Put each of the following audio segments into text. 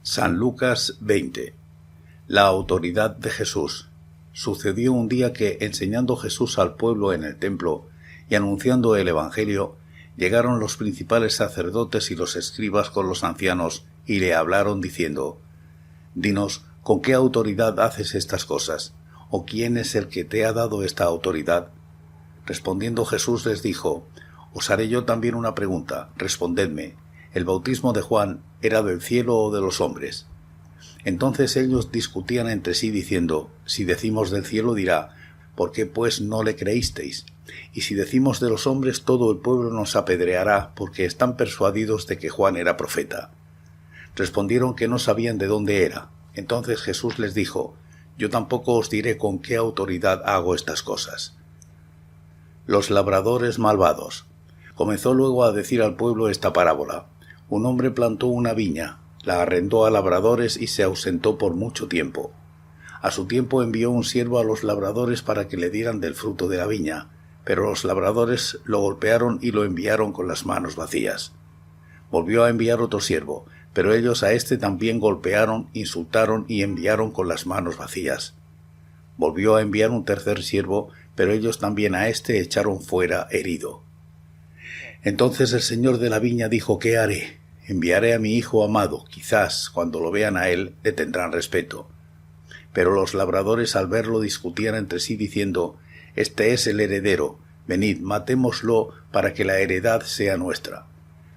San Lucas 20. La autoridad de Jesús. Sucedió un día que, enseñando Jesús al pueblo en el templo y anunciando el Evangelio, llegaron los principales sacerdotes y los escribas con los ancianos y le hablaron diciendo: «Dinos, ¿con qué autoridad haces estas cosas? ¿O quién es el que te ha dado esta autoridad?» Respondiendo Jesús les dijo: «Os haré yo también una pregunta, respondedme. ¿El bautismo de Juan era del cielo o de los hombres?» Entonces ellos discutían entre sí diciendo: «Si decimos del cielo, dirá: ¿por qué pues no le creísteis? Y si decimos de los hombres, todo el pueblo nos apedreará, porque están persuadidos de que Juan era profeta». Respondieron que no sabían de dónde era. Entonces Jesús les dijo: «Yo tampoco os diré con qué autoridad hago estas cosas». Los labradores malvados. Comenzó luego a decir al pueblo esta parábola: Un hombre plantó una viña, la arrendó a labradores y se ausentó por mucho tiempo. A su tiempo envió un siervo a los labradores para que le dieran del fruto de la viña, pero los labradores lo golpearon y lo enviaron con las manos vacías. Volvió a enviar otro siervo, pero ellos a éste también golpearon, insultaron y enviaron con las manos vacías. Volvió a enviar un tercer siervo, pero ellos también a éste echaron fuera herido. Entonces el señor de la viña dijo: «¿Qué haré? Enviaré a mi hijo amado, quizás, cuando lo vean a él, le tendrán respeto». Pero los labradores al verlo discutían entre sí diciendo: «Este es el heredero, venid, matémoslo para que la heredad sea nuestra».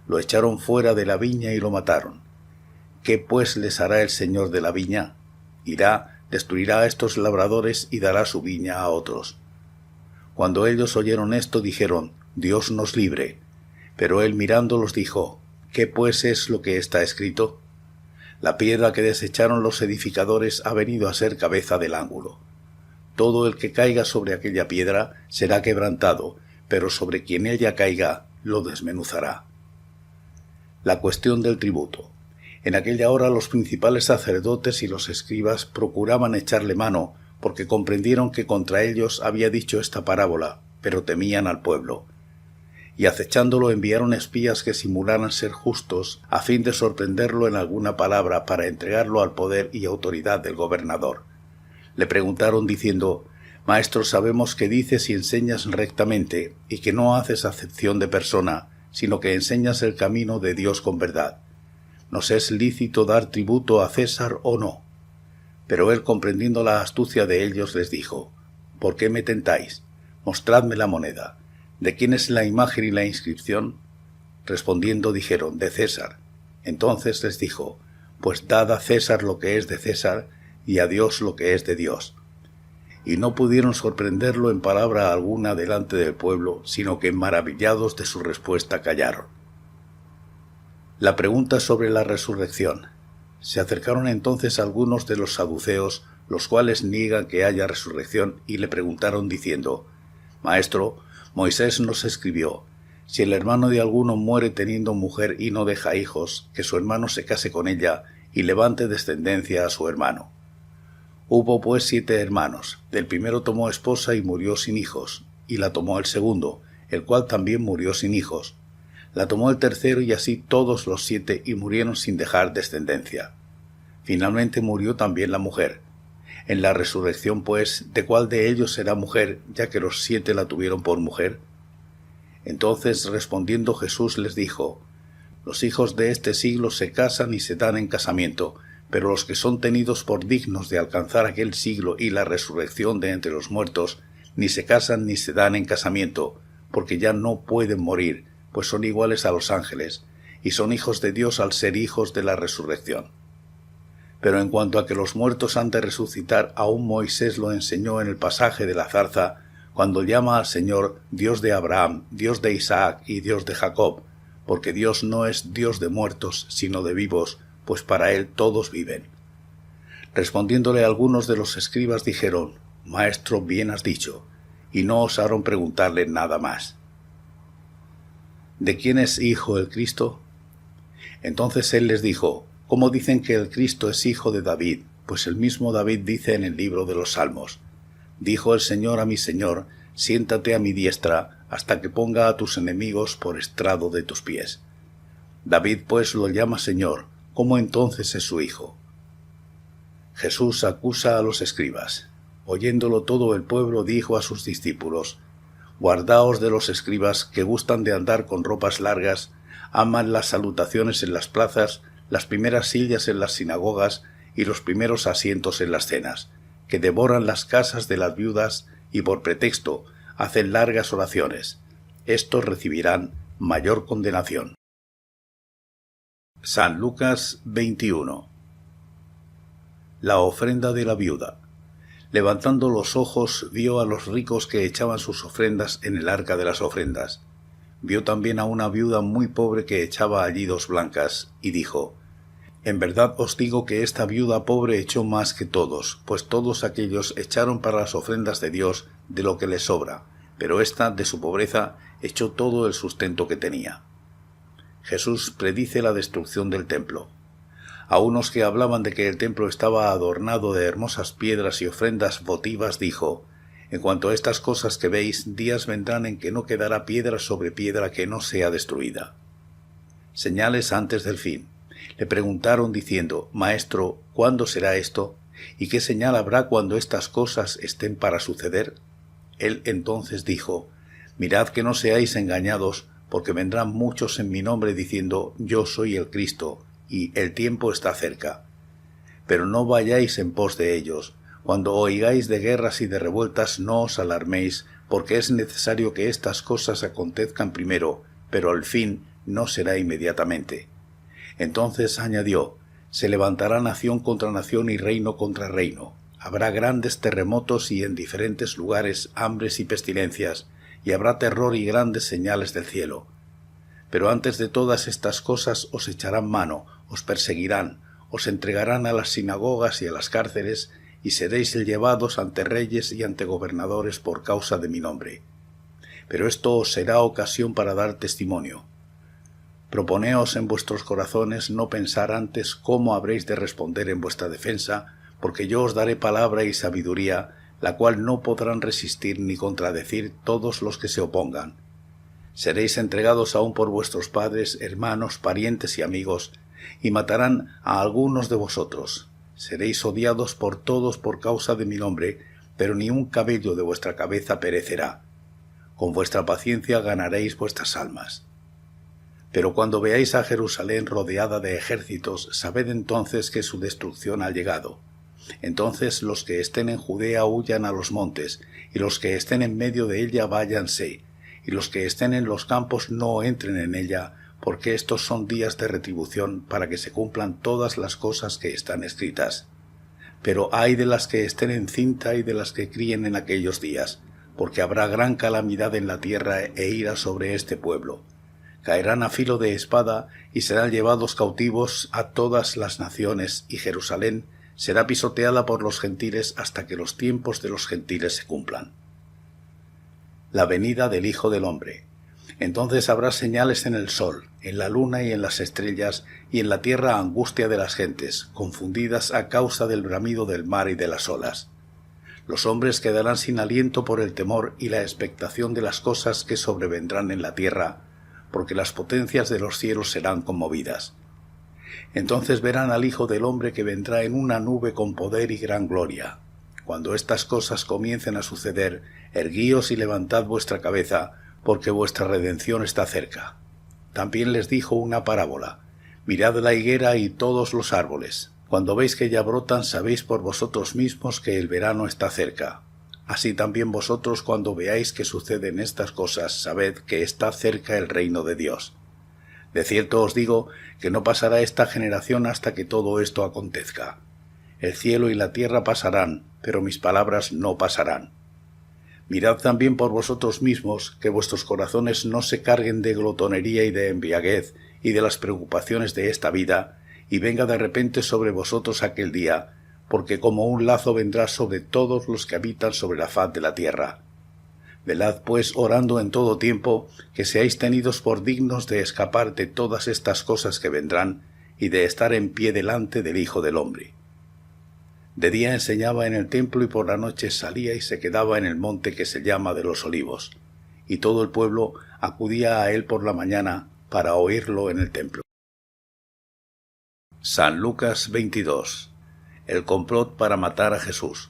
Lo echaron fuera de la viña y lo mataron. ¿Qué pues les hará el señor de la viña? Irá, destruirá a estos labradores y dará su viña a otros. Cuando ellos oyeron esto, dijeron: «Dios nos libre». Pero él mirándolos dijo: «¿Qué pues es lo que está escrito? La piedra que desecharon los edificadores ha venido a ser cabeza del ángulo. Todo el que caiga sobre aquella piedra será quebrantado, pero sobre quien ella caiga lo desmenuzará». La cuestión del tributo. En aquella hora los principales sacerdotes y los escribas procuraban echarle mano, porque comprendieron que contra ellos había dicho esta parábola, pero temían al pueblo. Y acechándolo enviaron espías que simularan ser justos, a fin de sorprenderlo en alguna palabra para entregarlo al poder y autoridad del gobernador. Le preguntaron diciendo: «Maestro, sabemos que dices y enseñas rectamente, y que no haces acepción de persona, sino que enseñas el camino de Dios con verdad. ¿Nos es lícito dar tributo a César o no?» Pero él, comprendiendo la astucia de ellos, les dijo: «¿Por qué me tentáis? Mostradme la moneda. ¿De quién es la imagen y la inscripción?» Respondiendo dijeron: «De César». Entonces les dijo: «Pues dad a César lo que es de César, y a Dios lo que es de Dios». Y no pudieron sorprenderlo en palabra alguna delante del pueblo, sino que maravillados de su respuesta callaron. La pregunta sobre la resurrección. Se acercaron entonces algunos de los saduceos, los cuales niegan que haya resurrección, y le preguntaron diciendo: «Maestro, Moisés nos escribió: si el hermano de alguno muere teniendo mujer y no deja hijos, que su hermano se case con ella y levante descendencia a su hermano. Hubo pues 7 hermanos. Del primero tomó esposa y murió sin hijos, y la tomó el segundo, el cual también murió sin hijos. La tomó el tercero, y así todos los 7, y murieron sin dejar descendencia. Finalmente murió también la mujer. En la resurrección, pues, ¿de cuál de ellos será mujer, ya que los 7 la tuvieron por mujer?» Entonces, respondiendo Jesús, les dijo: «Los hijos de este siglo se casan y se dan en casamiento, pero los que son tenidos por dignos de alcanzar aquel siglo y la resurrección de entre los muertos, ni se casan ni se dan en casamiento, porque ya no pueden morir, pues son iguales a los ángeles, y son hijos de Dios al ser hijos de la resurrección. Pero en cuanto a que los muertos han de resucitar, aún Moisés lo enseñó en el pasaje de la zarza, cuando llama al Señor Dios de Abraham, Dios de Isaac y Dios de Jacob, porque Dios no es Dios de muertos, sino de vivos, pues para él todos viven». Respondiéndole algunos de los escribas dijeron: «Maestro, bien has dicho», y no osaron preguntarle nada más. ¿De quién es hijo el Cristo? Entonces él les dijo: «¿Cómo dicen que el Cristo es hijo de David? Pues el mismo David dice en el libro de los Salmos: Dijo el Señor a mi Señor: siéntate a mi diestra, hasta que ponga a tus enemigos por estrado de tus pies. David pues lo llama Señor, ¿cómo entonces es su hijo? Jesús acusa a los escribas. Oyéndolo todo el pueblo dijo a sus discípulos: Guardaos de los escribas que gustan de andar con ropas largas, aman las salutaciones en las plazas, las primeras sillas en las sinagogas y los primeros asientos en las cenas, que devoran las casas de las viudas y por pretexto hacen largas oraciones. Estos recibirán mayor condenación. San Lucas 21. La ofrenda de la viuda. Levantando los ojos, vio a los ricos que echaban sus ofrendas en el arca de las ofrendas. Vio también a una viuda muy pobre que echaba allí 2 blancas, y dijo: En verdad os digo que esta viuda pobre echó más que todos, pues todos aquellos echaron para las ofrendas de Dios de lo que les sobra, pero ésta, de su pobreza, echó todo el sustento que tenía. Jesús predice la destrucción del templo. A unos que hablaban de que el templo estaba adornado de hermosas piedras y ofrendas votivas, dijo: En cuanto a estas cosas que veis, días vendrán en que no quedará piedra sobre piedra que no sea destruida. Señales antes del fin. Le preguntaron diciendo: Maestro, ¿cuándo será esto? ¿Y qué señal habrá cuando estas cosas estén para suceder? Él entonces dijo: Mirad que no seáis engañados, porque vendrán muchos en mi nombre diciendo: Yo soy el Cristo, y el tiempo está cerca. Pero no vayáis en pos de ellos. Cuando oigáis de guerras y de revueltas, no os alarméis, porque es necesario que estas cosas acontezcan primero, pero el fin no será inmediatamente. Entonces añadió: Se levantará nación contra nación y reino contra reino. Habrá grandes terremotos y en diferentes lugares hambres y pestilencias, y habrá terror y grandes señales del cielo. Pero antes de todas estas cosas os echarán mano, os perseguirán, os entregarán a las sinagogas y a las cárceles, y seréis llevados ante reyes y ante gobernadores por causa de mi nombre. Pero esto os será ocasión para dar testimonio. Proponeos en vuestros corazones no pensar antes cómo habréis de responder en vuestra defensa, porque yo os daré palabra y sabiduría, la cual no podrán resistir ni contradecir todos los que se opongan. Seréis entregados aún por vuestros padres, hermanos, parientes y amigos, y matarán a algunos de vosotros. Seréis odiados por todos por causa de mi nombre, pero ni un cabello de vuestra cabeza perecerá. Con vuestra paciencia ganaréis vuestras almas. Pero cuando veáis a Jerusalén rodeada de ejércitos, sabed entonces que su destrucción ha llegado. Entonces los que estén en Judea huyan a los montes, y los que estén en medio de ella váyanse, y los que estén en los campos no entren en ella, porque estos son días de retribución para que se cumplan todas las cosas que están escritas. Pero ay de las que estén encinta y de las que críen en aquellos días, porque habrá gran calamidad en la tierra e ira sobre este pueblo. Caerán a filo de espada y serán llevados cautivos a todas las naciones, y Jerusalén será pisoteada por los gentiles hasta que los tiempos de los gentiles se cumplan. La venida del Hijo del Hombre. Entonces habrá señales en el sol, en la luna y en las estrellas, y en la tierra angustia de las gentes, confundidas a causa del bramido del mar y de las olas. Los hombres quedarán sin aliento por el temor y la expectación de las cosas que sobrevendrán en la tierra, porque las potencias de los cielos serán conmovidas. Entonces verán al Hijo del Hombre que vendrá en una nube con poder y gran gloria. Cuando estas cosas comiencen a suceder, erguíos y levantad vuestra cabeza, porque vuestra redención está cerca. También les dijo una parábola: Mirad la higuera y todos los árboles. Cuando veis que ya brotan, sabéis por vosotros mismos que el verano está cerca. Así también vosotros, cuando veáis que suceden estas cosas, sabed que está cerca el reino de Dios. De cierto os digo que no pasará esta generación hasta que todo esto acontezca. El cielo y la tierra pasarán, pero mis palabras no pasarán. Mirad también por vosotros mismos, que vuestros corazones no se carguen de glotonería y de embriaguez, y de las preocupaciones de esta vida, y venga de repente sobre vosotros aquel día, porque como un lazo vendrá sobre todos los que habitan sobre la faz de la tierra. Velad pues orando en todo tiempo, que seáis tenidos por dignos de escapar de todas estas cosas que vendrán, y de estar en pie delante del Hijo del Hombre. De día enseñaba en el templo y por la noche salía y se quedaba en el monte que se llama de los Olivos, y todo el pueblo acudía a él por la mañana para oírlo en el templo. San Lucas 22. El complot para matar a Jesús.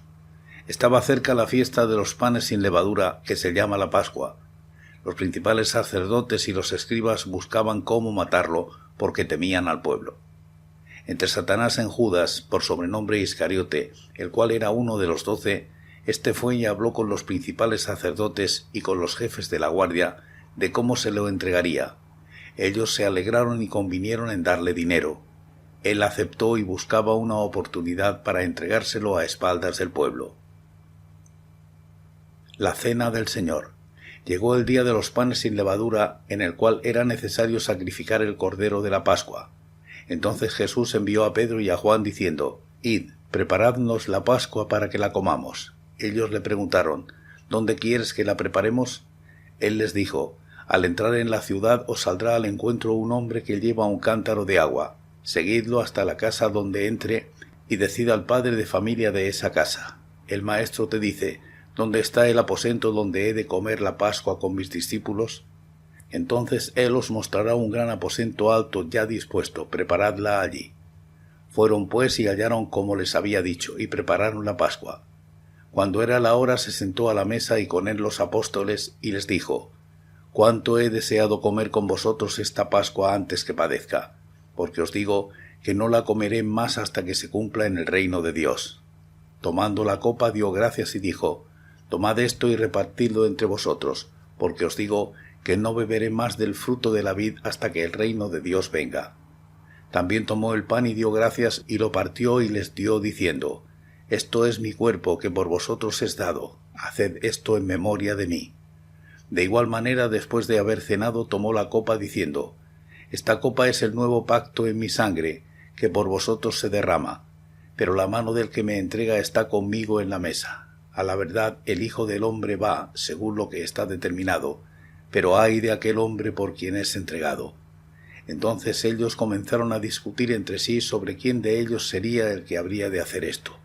Estaba cerca la fiesta de los panes sin levadura, que se llama la Pascua. Los principales sacerdotes y los escribas buscaban cómo matarlo, porque temían al pueblo. Entre Satanás en Judas, por sobrenombre Iscariote, el cual era uno de los 12, este fue y habló con los principales sacerdotes y con los jefes de la guardia de cómo se lo entregaría. Ellos se alegraron y convinieron en darle dinero. Él aceptó y buscaba una oportunidad para entregárselo a espaldas del pueblo. La cena del Señor. Llegó el día de los panes sin levadura, en el cual era necesario sacrificar el cordero de la Pascua. Entonces Jesús envió a Pedro y a Juan diciendo: «Id, preparadnos la Pascua para que la comamos». Ellos le preguntaron: «¿Dónde quieres que la preparemos?». Él les dijo: «Al entrar en la ciudad os saldrá al encuentro un hombre que lleva un cántaro de agua. Seguidlo hasta la casa donde entre y decid al padre de familia de esa casa: el maestro te dice: ¿dónde está el aposento donde he de comer la Pascua con mis discípulos? Entonces él os mostrará un gran aposento alto ya dispuesto, preparadla allí». Fueron pues y hallaron como les había dicho, y prepararon la Pascua. Cuando era la hora se sentó a la mesa y con él los apóstoles, y les dijo: «Cuánto he deseado comer con vosotros esta Pascua antes que padezca, porque os digo que no la comeré más hasta que se cumpla en el reino de Dios». Tomando la copa dio gracias y dijo: «Tomad esto y repartidlo entre vosotros, porque os digo que no beberé más del fruto de la vid hasta que el reino de Dios venga». También tomó el pan y dio gracias y lo partió y les dio diciendo: «Esto es mi cuerpo que por vosotros es dado, haced esto en memoria de mí». De igual manera, después de haber cenado, tomó la copa diciendo: «Esta copa es el nuevo pacto en mi sangre, que por vosotros se derrama. Pero la mano del que me entrega está conmigo en la mesa. A la verdad, el Hijo del Hombre va, según lo que está determinado, pero ay de aquel hombre por quien es entregado». Entonces ellos comenzaron a discutir entre sí sobre quién de ellos sería el que habría de hacer esto.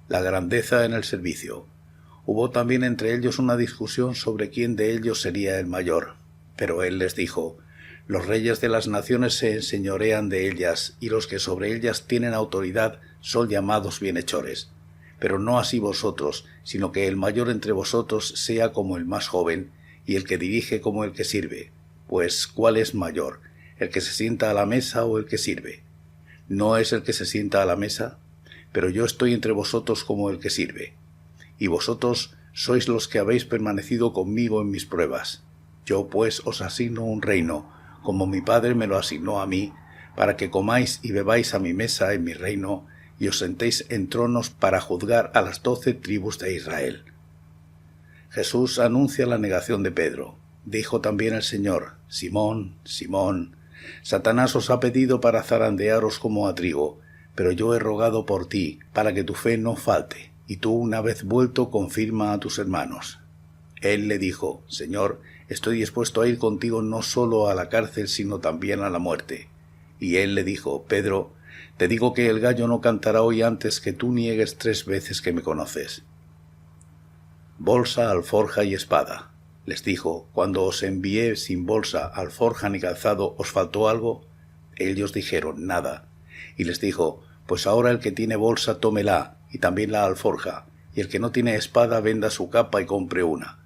La grandeza en el servicio. Hubo también entre ellos una discusión sobre quién de ellos sería el mayor. Pero él les dijo: «Los reyes de las naciones se enseñorean de ellas, y los que sobre ellas tienen autoridad son llamados bienhechores. Pero no así vosotros, sino que el mayor entre vosotros sea como el más joven, y el que dirige como el que sirve. Pues, ¿cuál es mayor, el que se sienta a la mesa o el que sirve? ¿No es el que se sienta a la mesa? Pero yo estoy entre vosotros como el que sirve. Y vosotros sois los que habéis permanecido conmigo en mis pruebas. Yo pues os asigno un reino, como mi Padre me lo asignó a mí, para que comáis y bebáis a mi mesa en mi reino, y os sentéis en tronos para juzgar a las 12 tribus de Israel». Jesús anuncia la negación de Pedro. Dijo también el Señor: «Simón, Simón, Satanás os ha pedido para zarandearos como a trigo, pero yo he rogado por ti, para que tu fe no falte, y tú, una vez vuelto, confirma a tus hermanos». Él le dijo: «Señor, estoy dispuesto a ir contigo no solo a la cárcel, sino también a la muerte». Y él le dijo: «Pedro, te digo que el gallo no cantará hoy antes que tú niegues 3 veces que me conoces». Bolsa, alforja y espada. Les dijo: «Cuando os envié sin bolsa, alforja ni calzado, ¿os faltó algo?». Ellos dijeron: «Nada». Y les dijo: «Pues ahora el que tiene bolsa tómela, y también la alforja, y el que no tiene espada venda su capa y compre una.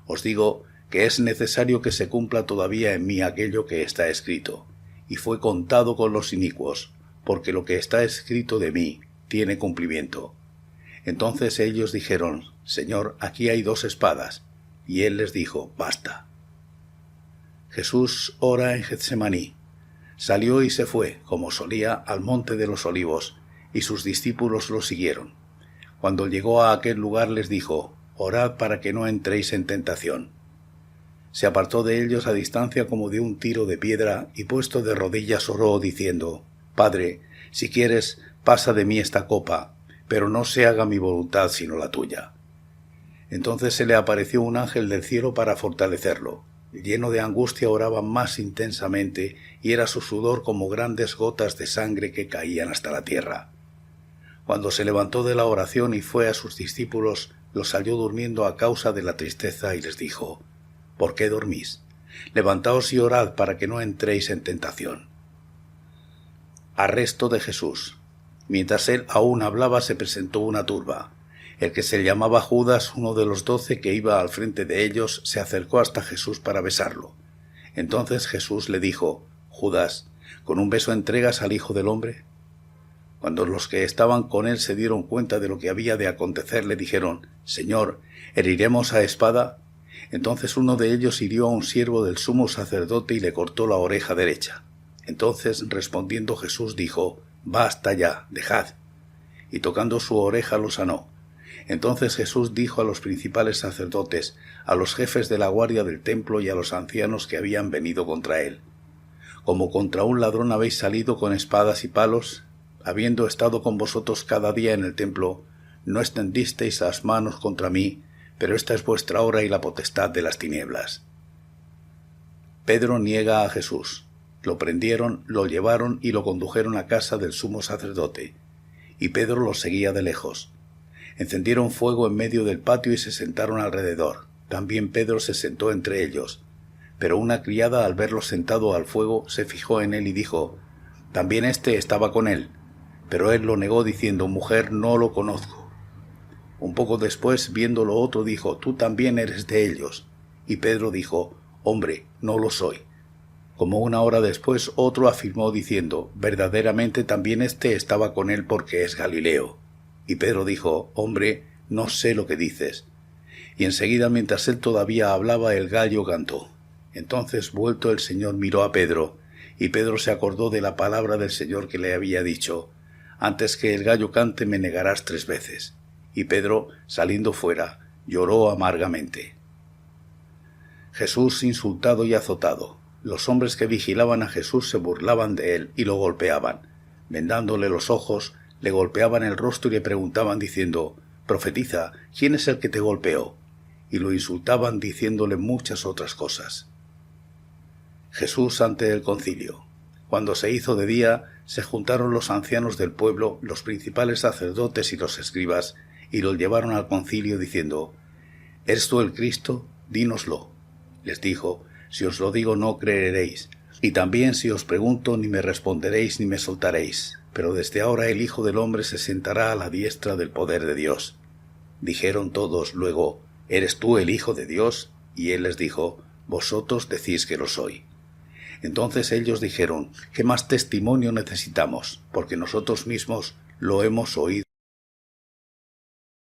Os digo que es necesario que se cumpla todavía en mí aquello que está escrito». Y fue contado con los inicuos, porque lo que está escrito de mí tiene cumplimiento. Entonces ellos dijeron: «Señor, aquí hay 2 espadas». Y él les dijo: «Basta». Jesús ora en Getsemaní. Salió y se fue, como solía, al monte de los Olivos, y sus discípulos lo siguieron. Cuando llegó a aquel lugar les dijo: «Orad para que no entréis en tentación». Se apartó de ellos a distancia como de un tiro de piedra, y puesto de rodillas oró, diciendo: «Padre, si quieres, pasa de mí esta copa, pero no se haga mi voluntad sino la tuya». Entonces se le apareció un ángel del cielo para fortalecerlo. Lleno de angustia oraba más intensamente, y era su sudor como grandes gotas de sangre que caían hasta la tierra. Cuando se levantó de la oración y fue a sus discípulos, los halló durmiendo a causa de la tristeza, y les dijo: «¿Por qué dormís? Levantaos y orad para que no entréis en tentación». Arresto de Jesús. Mientras él aún hablaba, se presentó una turba. El que se llamaba Judas, uno de los 12 que iba al frente de ellos, se acercó hasta Jesús para besarlo. Entonces Jesús le dijo: Judas, ¿con un beso entregas al Hijo del Hombre? Cuando los que estaban con él se dieron cuenta de lo que había de acontecer, le dijeron: Señor, ¿heriremos a espada? Entonces uno de ellos hirió a un siervo del sumo sacerdote y le cortó la oreja derecha. Entonces, respondiendo Jesús, dijo: Basta ya, dejad. Y tocando su oreja lo sanó. Entonces Jesús dijo a los principales sacerdotes, a los jefes de la guardia del templo y a los ancianos que habían venido contra él: Como contra un ladrón habéis salido con espadas y palos, habiendo estado con vosotros cada día en el templo, no extendisteis las manos contra mí, pero esta es vuestra hora y la potestad de las tinieblas. Pedro niega a Jesús. Lo prendieron, lo llevaron y lo condujeron a casa del sumo sacerdote, y Pedro lo seguía de lejos. Encendieron fuego en medio del patio y se sentaron alrededor. También Pedro se sentó entre ellos. Pero una criada, al verlo sentado al fuego, se fijó en él y dijo: También éste estaba con él. Pero él lo negó diciendo: Mujer, no lo conozco. Un poco después, viéndolo otro, dijo: Tú también eres de ellos. Y Pedro dijo: Hombre, no lo soy. Como una hora después, otro afirmó diciendo: Verdaderamente también éste estaba con él, porque es Galileo. Y Pedro dijo: Hombre, no sé lo que dices. Y enseguida, mientras él todavía hablaba, el gallo cantó. Entonces, vuelto el Señor, miró a Pedro, y Pedro se acordó de la palabra del Señor que le había dicho: Antes que el gallo cante, me negarás 3 veces. Y Pedro, saliendo fuera, lloró amargamente. Jesús insultado y azotado. Los hombres que vigilaban a Jesús se burlaban de él y lo golpeaban. Vendándole los ojos, le golpeaban el rostro y le preguntaban diciendo: Profetiza, ¿quién es el que te golpeó? Y lo insultaban diciéndole muchas otras cosas. Jesús ante el concilio. Cuando se hizo de día, se juntaron los ancianos del pueblo, los principales sacerdotes y los escribas, y lo llevaron al concilio diciendo: ¿Eres tú el Cristo? Dínoslo. Les dijo: Si os lo digo, no creeréis. Y también si os pregunto, ni me responderéis ni me soltaréis. Pero desde ahora el Hijo del Hombre se sentará a la diestra del poder de Dios. Dijeron todos luego: ¿Eres tú el Hijo de Dios? Y él les dijo: Vosotros decís que lo soy. Entonces ellos dijeron: ¿Qué más testimonio necesitamos? Porque nosotros mismos lo hemos oído